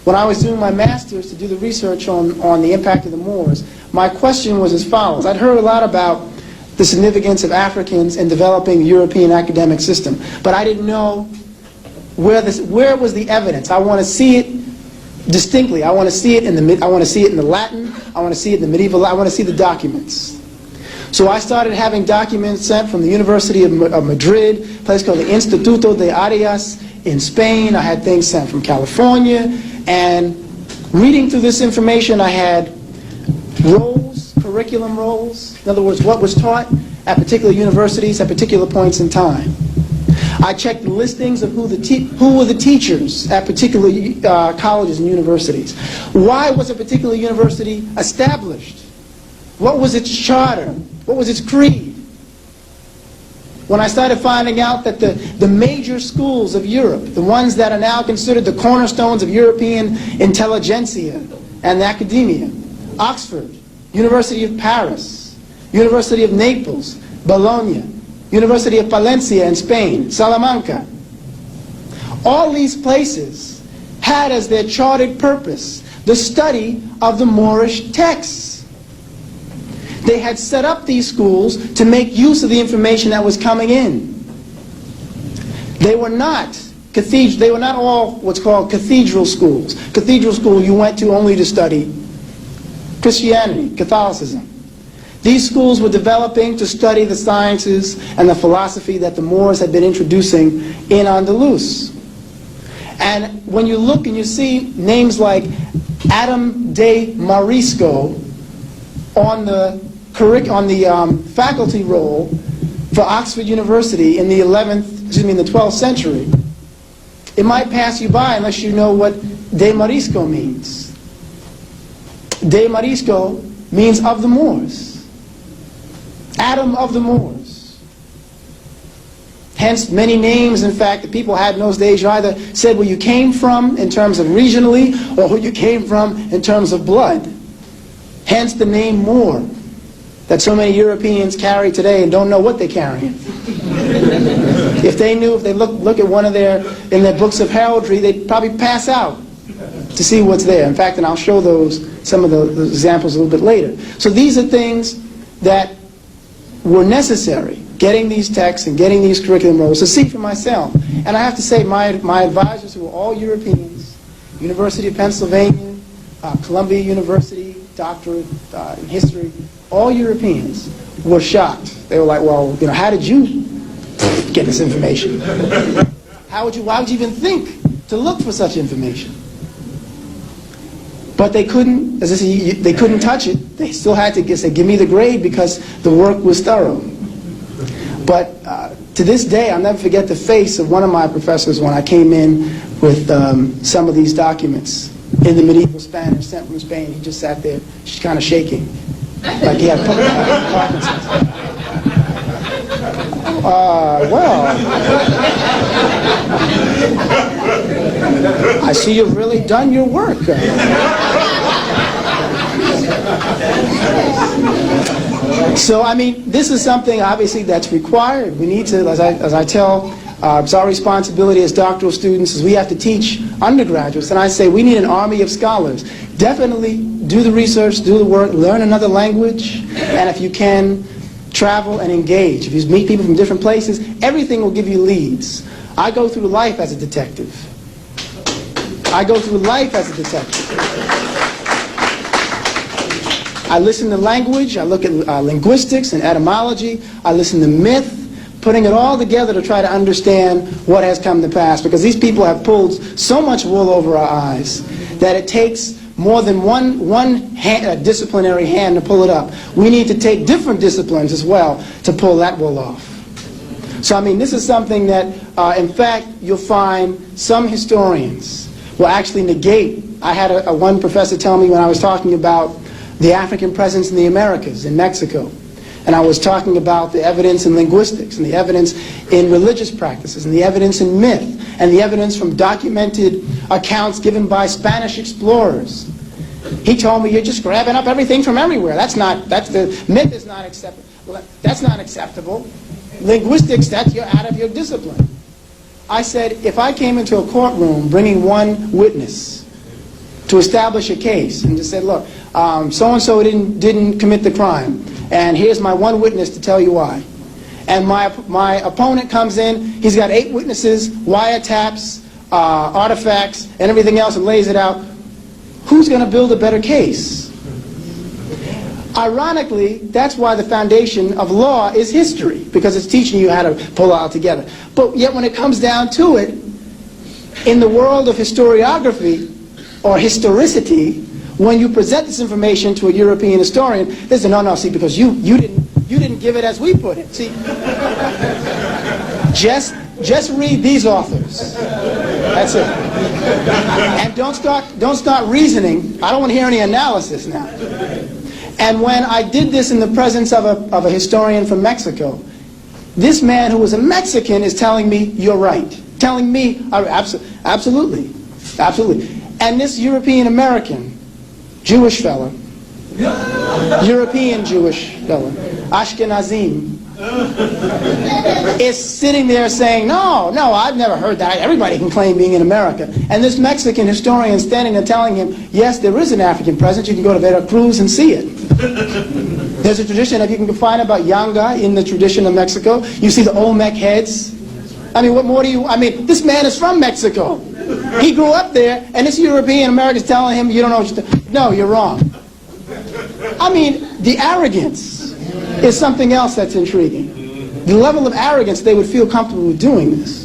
when I was doing my master's to do the research on the impact of the Moors, my question was as follows. I'd heard a lot about the significance of Africans in developing the European academic system, but I didn't know where was the evidence. I want to see it distinctly. I want to see it in the Latin. I want to see it in the medieval. I want to see the documents. So I started having documents sent from the University of Madrid, a place called the Instituto de Arias in Spain. I had things sent from California, and reading through this information, I had roles, curriculum roles. In other words, what was taught at particular universities at particular points in time. I checked the listings of who were the teachers at particular colleges and universities. Why was a particular university established? What was its charter? What was its creed? When I started finding out that the major schools of Europe, the ones that are now considered the cornerstones of European intelligentsia and academia, Oxford, University of Paris, University of Naples, Bologna, University of Palencia in Spain, Salamanca. All these places had as their chartered purpose the study of the Moorish texts. They had set up these schools to make use of the information that was coming in. They were not all what's called cathedral schools. Cathedral school you went to only to study Christianity, Catholicism. These schools were developing to study the sciences and the philosophy that the Moors had been introducing in Andalus. And when you look and you see names like Adam de Marisco on the faculty roll for Oxford University in the 12th century, it might pass you by unless you know what de Marisco means. De Marisco means of the Moors. Adam of the Moors. Hence, many names, in fact, that people had in those days, you either said where you came from in terms of regionally, or who you came from in terms of blood. Hence the name Moor, that so many Europeans carry today and don't know what they're carrying. If they knew, if they look at one of in their books of heraldry, they'd probably pass out to see what's there. In fact, and I'll show some of the examples a little bit later. So these are things that were necessary, getting these texts and getting these curriculum roles to see for myself. And I have to say, my advisors, who were all Europeans, University of Pennsylvania, Columbia University, doctorate in history, all Europeans were shocked. They were like, well, how did you get this information? Why would you even think to look for such information? But they couldn't, as I say, they couldn't touch it. They still had to say, give me the grade, because the work was thorough. But to this day, I'll never forget the face of one of my professors when I came in with some of these documents in the medieval Spanish sent from Spain. He just sat there, kind of shaking, like he had Parkinson's. I see you've really done your work. So, I mean, this is something, obviously, that's required. We need to, as I tell, it's our responsibility as doctoral students, is we have to teach undergraduates. And I say we need an army of scholars. Definitely do the research, do the work, learn another language, and if you can, travel and engage. If you meet people from different places, everything will give you leads. I go through life as a detective. I go through life as a detective. I listen to language, I look at linguistics and etymology, I listen to myth, putting it all together to try to understand what has come to pass, because these people have pulled so much wool over our eyes that it takes more than one disciplinary hand to pull it up. We need to take different disciplines as well to pull that wool off. So, I mean, this is something that, in fact, you'll find some historians will actually negate. I had one professor tell me when I was talking about the African presence in the Americas, in Mexico, and I was talking about the evidence in linguistics, and the evidence in religious practices, and the evidence in myth, and the evidence from documented accounts given by Spanish explorers. He told me, you're just grabbing up everything from everywhere. The myth is not acceptable. Well, that's not acceptable. Linguistics, you're out of your discipline. I said, if I came into a courtroom bringing one witness, to establish a case and just said, look, so-and-so didn't commit the crime, and here's my one witness to tell you why. And my opponent comes in, he's got 8 witnesses, wiretaps, artifacts, and everything else, and lays it out. Who's going to build a better case? Ironically, that's why the foundation of law is history, because it's teaching you how to pull it all together. But yet when it comes down to it, in the world of historiography, or historicity, when you present this information to a European historian, they say, no, see, because you didn't give it as we put it. See, just read these authors. That's it. And don't start reasoning. I don't want to hear any analysis now. And when I did this in the presence of a historian from Mexico, this man who was a Mexican is telling me, you're right. Telling me, absolutely. And this European-American Jewish fellow, European Jewish fellow, Ashkenazim, is sitting there saying, no, I've never heard that. Everybody can claim being in America. And this Mexican historian standing there telling him, yes, there is an African presence. You can go to Veracruz and see it. There's a tradition that you can find about Yanga in the tradition of Mexico. You see the Olmec heads. I mean, what more do you... I mean, this man is from Mexico. He grew up there, and this European American is telling him, you don't know what you're doing. No, you're wrong. I mean, the arrogance is something else that's intriguing. The level of arrogance they would feel comfortable with doing this.